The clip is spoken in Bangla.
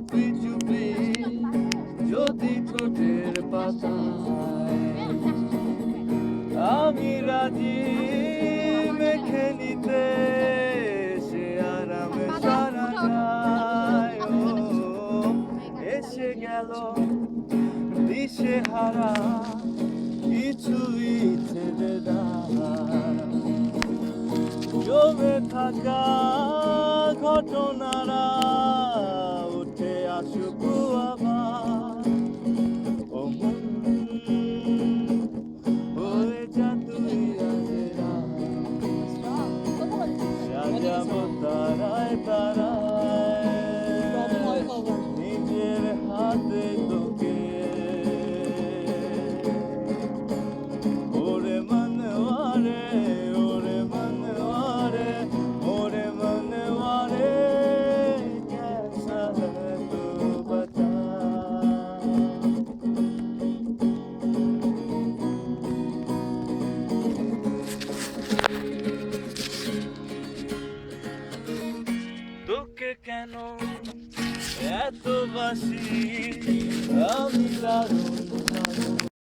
চুপি চুপি যদি ঠোঁটের পাতায় আমি রাজি মেখে নিতে সে আরামে সারা গায় এসে গেল দিশে হারা কিছুই ছেড়ে দায় জমে থাকা ঘটনারা উঠে আসুক আবার ও মন হয়ে যা তুই সাজাবো তারায় তারায় নিজের হাতে তোকে ওরে মনওয়ারে ওরে মনওয়ারে ওরে মনওয়ারে कैसा है तू बता তোকে কেন এত বাসি